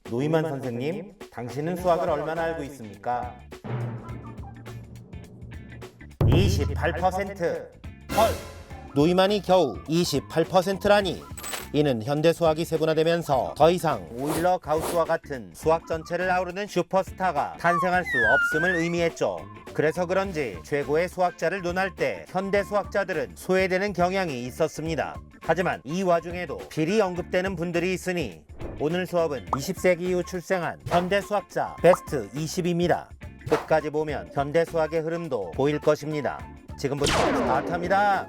노이만 선생님, 당신은 수학을 얼마나 알고 있습니까? 28%. 헐! 노이만이 겨우 28%라니. 이는 현대 수학이 세분화되면서 더 이상 오일러 가우스와 같은 수학 전체를 아우르는 슈퍼스타가 탄생할 수 없음을 의미했죠. 그래서 그런지 최고의 수학자를 논할 때 현대 수학자들은 소외되는 경향이 있었습니다. 하지만 이 와중에도 비리 언급되는 분들이 있으니 오늘 수업은 20세기 이후 출생한 현대 수학자 베스트 20입니다. 끝까지 보면 현대 수학의 흐름도 보일 것입니다. 지금부터 스타트합니다.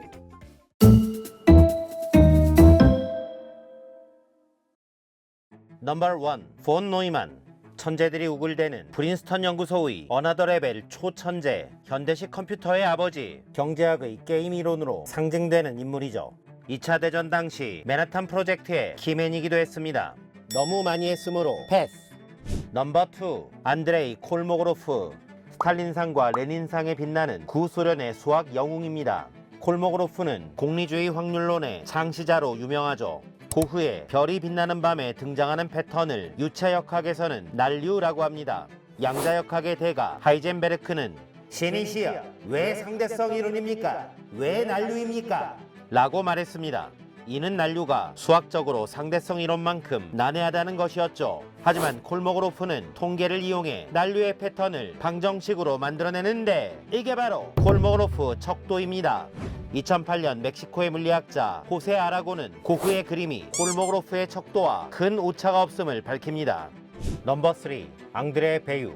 넘버 1. 폰 노이만. 천재들이 우글대는 프린스턴 연구소의 어나더 레벨 초천재, 현대식 컴퓨터의 아버지, 경제학의 게임 이론으로 상징되는 인물이죠. 2차 대전 당시 맨하탄 프로젝트의 키맨이기도 했습니다. 너무 많이 했으므로 패스. 넘버 2. 안드레이 콜모고로프. 스탈린상과 레닌상에 빛나는 구소련의 수학 영웅입니다. 콜모고로프는 공리주의 확률론의 창시자로 유명하죠. 고흐의 별이 빛나는 밤에 등장하는 패턴을 유체역학에서는 난류라고 합니다. 양자역학의 대가 하이젠베르크는 신이시여, 왜 상대성 이론입니까? 왜 난류입니까? 라고 말했습니다. 이는 난류가 수학적으로 상대성 이론만큼 난해하다는 것이었죠. 하지만 콜모고로프는 통계를 이용해 난류의 패턴을 방정식으로 만들어내는데 이게 바로 콜모고로프 척도입니다. 2008년 멕시코의 물리학자 호세 아라고는 고흐의 그림이 콜모고로프의 척도와 큰 오차가 없음을 밝힙니다. 넘버 3. 앙드레 베유.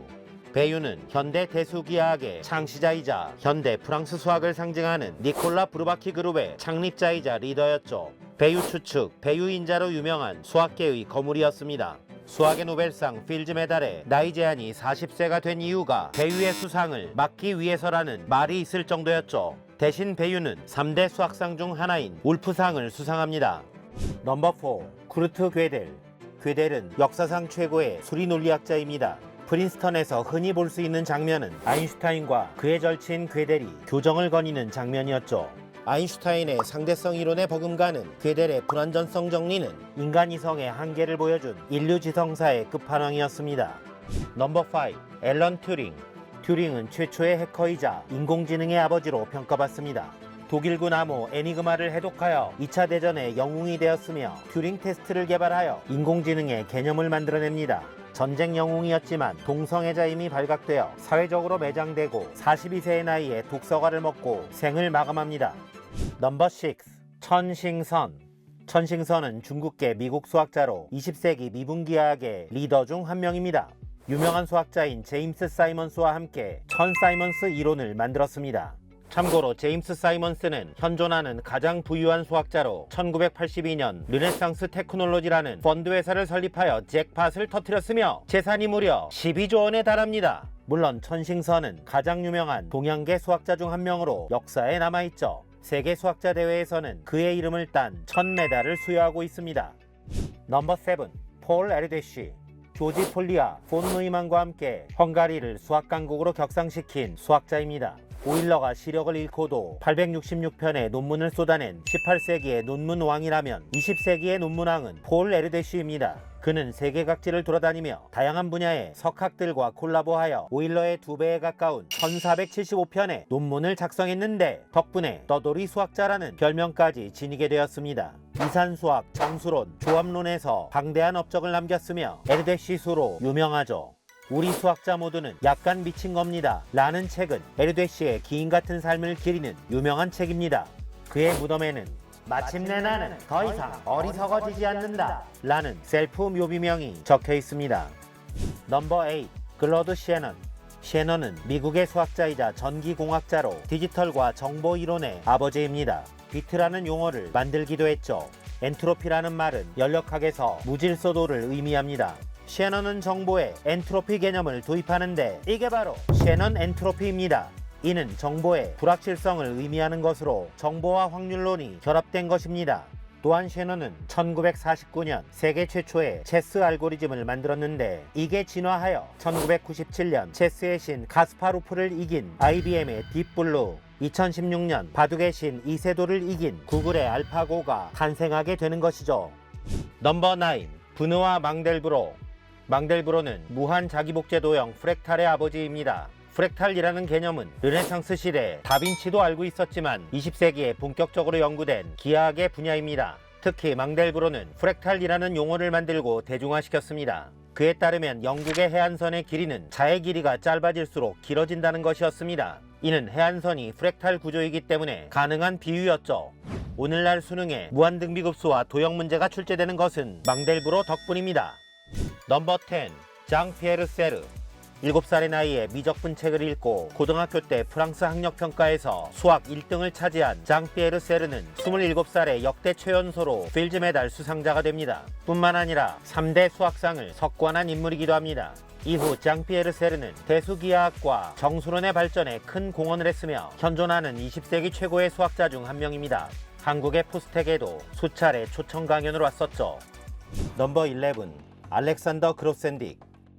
베유는 현대 대수기하학의 창시자이자 현대 프랑스 수학을 상징하는 니콜라 브루바키 그룹의 창립자이자 리더였죠. 베유 추측, 베유인자로 유명한 수학계의 거물이었습니다. 수학의 노벨상 필즈 메달에 나이 제한이 40세가 된 이유가 베유의 수상을 막기 위해서라는 말이 있을 정도였죠. 대신 베유는 3대 수학상 중 하나인 울프상을 수상합니다. 넘버 4. 쿠르트 괴델. 괴델은 역사상 최고의 수리 논리학자입니다. 프린스턴에서 흔히 볼 수 있는 장면은 아인슈타인과 그의 절친 괴델이 교정을 거니는 장면이었죠. 아인슈타인의 상대성 이론에 버금가는 괴델의 불완전성 정리는 인간 이성의 한계를 보여준 인류 지성사의 끝판왕이었습니다. 넘버 5. 앨런 튜링. 튜링은 최초의 해커이자 인공지능의 아버지로 평가받습니다. 독일군 암호 에니그마를 해독하여 2차 대전의 영웅이 되었으며 튜링 테스트를 개발하여 인공지능의 개념을 만들어냅니다. 전쟁 영웅이었지만 동성애자임이 발각되어 사회적으로 매장되고 42세의 나이에 독서가를 먹고 생을 마감합니다. 넘버 6. 천싱선. 천싱선은 중국계 미국 수학자로 20세기 미분기하학의 리더 중 한 명입니다. 유명한 수학자인 제임스 사이먼스와 함께 천 사이먼스 이론을 만들었습니다. 참고로 제임스 사이먼스는 현존하는 가장 부유한 수학자로 1982년 르네상스 테크놀로지라는 펀드 회사를 설립하여 잭팟을 터뜨렸으며 재산이 무려 12조 원에 달합니다. 물론 천싱선은 가장 유명한 동양계 수학자 중 한 명으로 역사에 남아있죠. 세계 수학자 대회에서는 그의 이름을 딴 1000메달을 수여하고 있습니다. 넘버 7. 폴 에르데쉬. 조지 폴리아, 폰 노이만과 함께 헝가리를 수학 강국으로 격상시킨 수학자입니다. 오일러가 시력을 잃고도 866편의 논문을 쏟아낸 18세기의 논문왕이라면 20세기의 논문왕은 폴 에르데쉬입니다. 그는 세계 각지를 돌아다니며 다양한 분야의 석학들과 콜라보하여 오일러의 2배에 가까운 1475편의 논문을 작성했는데 덕분에 떠돌이 수학자라는 별명까지 지니게 되었습니다. 이산수학, 정수론, 조합론에서 방대한 업적을 남겼으며 에르데쉬 수로 유명하죠. 우리 수학자 모두는 약간 미친 겁니다 라는 책은 에르데쉬의 기인 같은 삶을 기리는 유명한 책입니다. 그의 무덤에는 마침내 나는 더 이상 어리석어지지 않는다 라는 셀프 묘비명이 적혀 있습니다. 넘버 8. 글러드 셰넌. 셰넌은 미국의 수학자이자 전기공학자로 디지털과 정보 이론의 아버지입니다. 비트라는 용어를 만들기도 했죠. 엔트로피라는 말은 연력학에서 무질서도를 의미합니다. 셰넌은 정보에 엔트로피 개념을 도입하는데 이게 바로 셰넌 엔트로피입니다. 이는 정보의 불확실성을 의미하는 것으로 정보와 확률론이 결합된 것입니다. 또한 셰넌은 1949년 세계 최초의 체스 알고리즘을 만들었는데 이게 진화하여 1997년 체스의 신 카스파로프를 이긴 IBM의 딥블루, 2016년 바둑의 신 이세도를 이긴 구글의 알파고가 탄생하게 되는 것이죠. 넘버 9. 브누아 망델브로. 망델브로는 무한 자기복제도형 프랙탈의 아버지입니다. 프랙탈이라는 개념은 르네상스 시대 다빈치도 알고 있었지만 20세기에 본격적으로 연구된 기하학의 분야입니다. 특히 망델브로는 프랙탈이라는 용어를 만들고 대중화시켰습니다. 그에 따르면 영국의 해안선의 길이는 자의 길이가 짧아질수록 길어진다는 것이었습니다. 이는 해안선이 프랙탈 구조이기 때문에 가능한 비유였죠. 오늘날 수능에 무한등비급수와 도형 문제가 출제되는 것은 망델브로 덕분입니다. 넘버 10. 장 피에르 세르. 7살의 나이에 미적분 책을 읽고 고등학교 때 프랑스 학력평가에서 수학 1등을 차지한 장 피에르 세르는 27살의 역대 최연소로 필즈 메달 수상자가 됩니다. 뿐만 아니라 3대 수학상을 석권한 인물이기도 합니다. 이후 장 피에르 세르는 대수기하학과 정수론의 발전에 큰 공헌을 했으며 현존하는 20세기 최고의 수학자 중 한 명입니다. 한국의 포스텍에도 수차례 초청 강연을 왔었죠. 넘버 11. 알렉산더 그로센딕.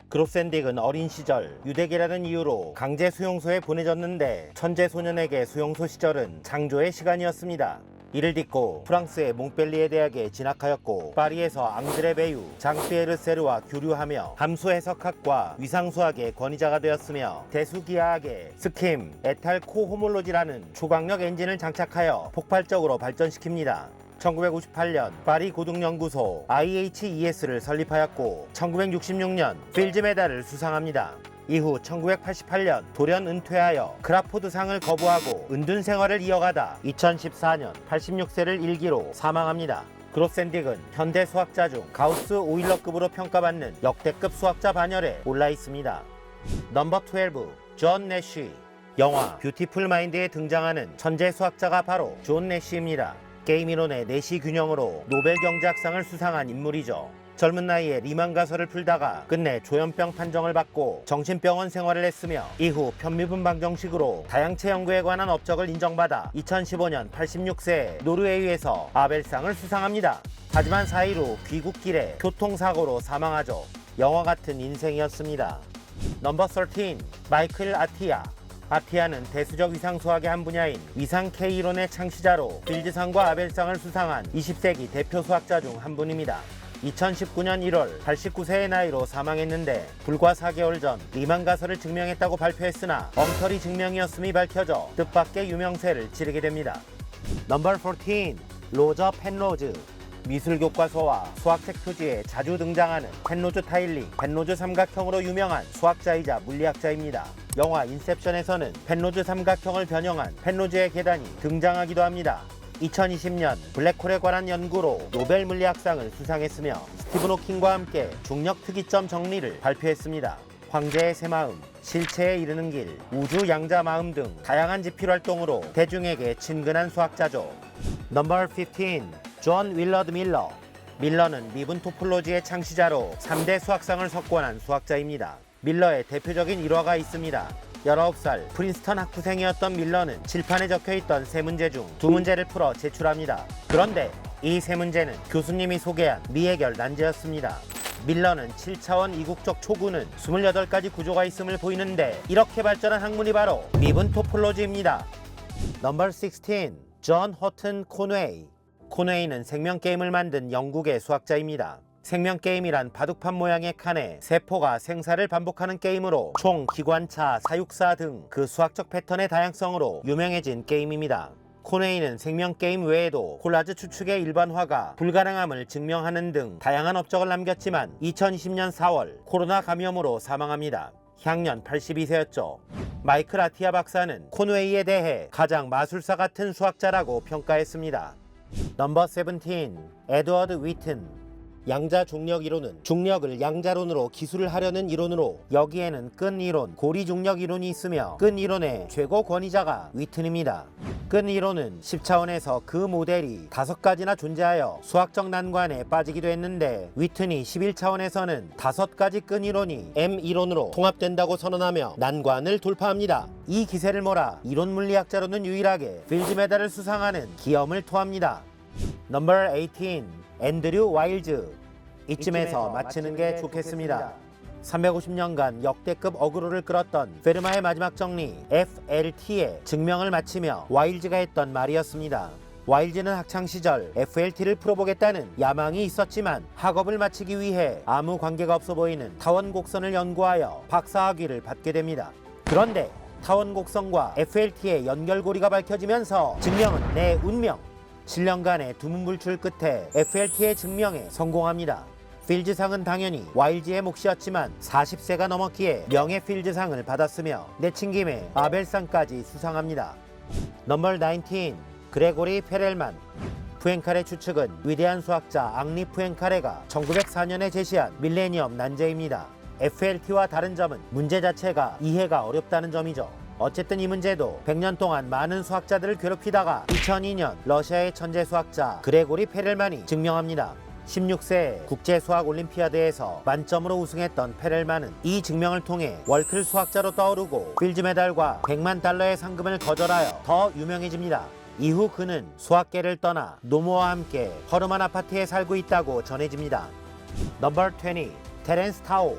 그로센딕은 어린 시절 유대계라는 이유로 강제 수용소에 보내졌는데 천재 소년에게 수용소 시절은 창조의 시간이었습니다. 이를 딛고 프랑스의 몽펠리에 대학에 진학하였고 파리에서 앙드레 베유, 장 피에르 세르와 교류하며 함수 해석학과 위상수학의 권위자가 되었으며 대수기하학의 스킴, 에탈 코 호몰로지라는 초강력 엔진을 장착하여 폭발적으로 발전시킵니다. 1958년 파리 고등연구소 IHES를 설립하였고 1966년 필즈 메달을 수상합니다. 이후 1988년 돌연 은퇴하여 크라포드상을 거부하고 은둔 생활을 이어가다 2014년 86세를 일기로 사망합니다. 그로센딕은 현대 수학자 중 가우스 오일러급으로 평가받는 역대급 수학자 반열에 올라 있습니다. 넘버 12. 존 내쉬. 영화 뷰티풀 마인드에 등장하는 천재 수학자가 바로 존 내쉬입니다. 게임 이론의 내시 균형으로 노벨 경제학상을 수상한 인물이죠. 젊은 나이에 리만 가설을 풀다가 끝내 조현병 판정을 받고 정신병원 생활을 했으며 이후 편미분 방정식으로 다양체 연구에 관한 업적을 인정받아 2015년 86세에 노르웨이에서 아벨상을 수상합니다. 하지만 4일 후 귀국길에 교통사고로 사망하죠. 영화 같은 인생이었습니다. 넘버 13. 마이클 아티아. 아티아는 대수적 위상수학의 한 분야인 위상 K이론의 창시자로 필즈상과 아벨상을 수상한 20세기 대표 수학자 중 한 분입니다. 2019년 1월 89세의 나이로 사망했는데 불과 4개월 전 리만 가설을 증명했다고 발표했으나 엉터리 증명이었음이 밝혀져 뜻밖의 유명세를 치르게 됩니다. 넘버 14. 로저 펜로즈. 미술교과서와 수학책 표지에 자주 등장하는 펜로즈 타일링, 펜로즈 삼각형으로 유명한 수학자이자 물리학자입니다. 영화 인셉션에서는 펜로즈 삼각형을 변형한 펜로즈의 계단이 등장하기도 합니다. 2020년 블랙홀에 관한 연구로 노벨 물리학상을 수상했으며 스티븐 호킹과 함께 중력 특이점 정리를 발표했습니다. 황제의 새 마음, 실체에 이르는 길, 우주 양자 마음 등 다양한 지필 활동으로 대중에게 친근한 수학자죠. 넘버 15. 존 윌러드 밀러. 밀러는 미분 토폴로지의 창시자로 3대 수학상을 석권한 수학자입니다. 밀러의 대표적인 일화가 있습니다. 19살 프린스턴 학부생이었던 밀러는 칠판에 적혀있던 세 문제 중 두 문제를 풀어 제출합니다. 그런데 이 세 문제는 교수님이 소개한 미해결 난제였습니다. 밀러는 7차원 이국적 초구는 28가지 구조가 있음을 보이는데 이렇게 발전한 학문이 바로 미분 토폴로지입니다. 넘버 16. 존 호튼 코네이. 코네이는 생명게임을 만든 영국의 수학자입니다. 생명게임이란 바둑판 모양의 칸에 세포가 생사를 반복하는 게임으로 총, 기관차, 사육사 등 그 수학적 패턴의 다양성으로 유명해진 게임입니다. 코네이는 생명게임 외에도 콜라즈 추측의 일반화가 불가능함을 증명하는 등 다양한 업적을 남겼지만 2020년 4월 코로나 감염으로 사망합니다. 향년 82세였죠. 마이클 아티아 박사는 코네이에 대해 가장 마술사 같은 수학자라고 평가했습니다. 넘버 17. 에드워드 위튼. 양자 중력 이론은 중력을 양자론으로 기술을 하려는 이론으로 여기에는 끈 이론, 고리 중력 이론이 있으며 끈 이론의 최고 권위자가 위튼입니다. 끈 이론은 10차원에서 그 모델이 5가지나 존재하여 수학적 난관에 빠지기도 했는데 위튼이 11차원에서는 5가지 끈 이론이 M 이론으로 통합된다고 선언하며 난관을 돌파합니다. 이 기세를 몰아 이론 물리학자로는 유일하게 필즈 메달을 수상하는 기염을 토합니다. 넘버 18. 앤드류 와일즈. 이쯤에서 마치는 게 좋겠습니다. 350년간 역대급 어그로를 끌었던 페르마의 마지막 정리 FLT의 증명을 마치며 와일즈가 했던 말이었습니다. 와일즈는 학창시절 FLT를 풀어보겠다는 야망이 있었지만 학업을 마치기 위해 아무 관계가 없어 보이는 타원 곡선을 연구하여 박사학위를 받게 됩니다. 그런데 타원 곡선과 FLT의 연결고리가 밝혀지면서 증명은 내 운명! 7년간의 두문불출 끝에 FLT의 증명에 성공합니다. 필즈상은 당연히 와일즈의 몫이었지만 40세가 넘었기에 명예 필즈상을 받았으며 내친김에 아벨상까지 수상합니다. 넘버 19. 그레고리 페렐만. 푸엔카레 추측은 위대한 수학자 앙리 푸엔카레가 1904년에 제시한 밀레니엄 난제입니다. FLT와 다른 점은 문제 자체가 이해가 어렵다는 점이죠. 어쨌든 이 문제도 100년 동안 많은 수학자들을 괴롭히다가 2002년 러시아의 천재 수학자 그레고리 페렐만이 증명합니다. 16세 국제수학올림피아드에서 만점으로 우승했던 페렐만은 이 증명을 통해 월클 수학자로 떠오르고 필즈 메달과 100만 달러의 상금을 거절하여 더 유명해집니다. 이후 그는 수학계를 떠나 노모와 함께 허름한 아파트에 살고 있다고 전해집니다. 넘버 20. 테렌스 타오.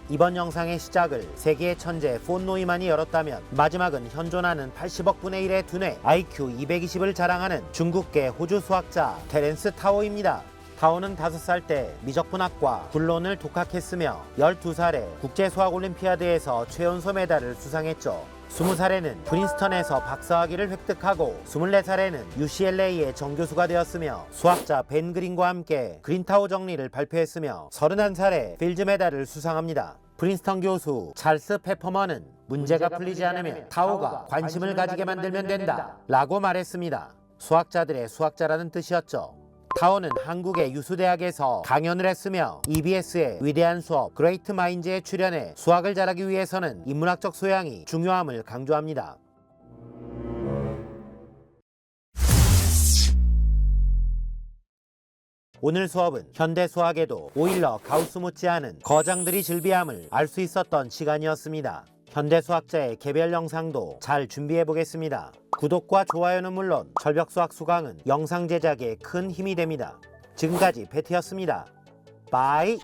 이번 영상의 시작을 세계의 천재 폰 노이만이 열었다면 마지막은 현존하는 80억 분의 1의 두뇌 IQ 220을 자랑하는 중국계 호주 수학자 테렌스 타오입니다. 타오는 5살 때 미적분학과 굴론을 독학했으며 12살에 국제수학올림피아드에서 최연소 메달을 수상했죠. 20살에는 프린스턴에서 박사학위를 획득하고 24살에는 UCLA의 정교수가 되었으며 수학자 벤 그린과 함께 그린타오 정리를 발표했으며 31살에 필즈 메달을 수상합니다. 프린스턴 교수 찰스 페퍼먼은 문제가 풀리지 않으면 타오가 관심을 가지게 만들면 된다 라고 말했습니다. 수학자들의 수학자라는 뜻이었죠. 타오는 한국의 유수대학에서 강연을 했으며 EBS의 위대한 수업 그레이트 마인즈에 출연해 수학을 잘하기 위해서는 인문학적 소양이 중요함을 강조합니다. 오늘 수업은 현대 수학에도 오일러 가우스 못지않은 거장들이 즐비함을 알 수 있었던 시간이었습니다. 현대 수학자의 개별 영상도 잘 준비해 보겠습니다. 구독과 좋아요는 물론 철벽수학 수강은 영상 제작에 큰 힘이 됩니다. 지금까지 배트였습니다. 바이.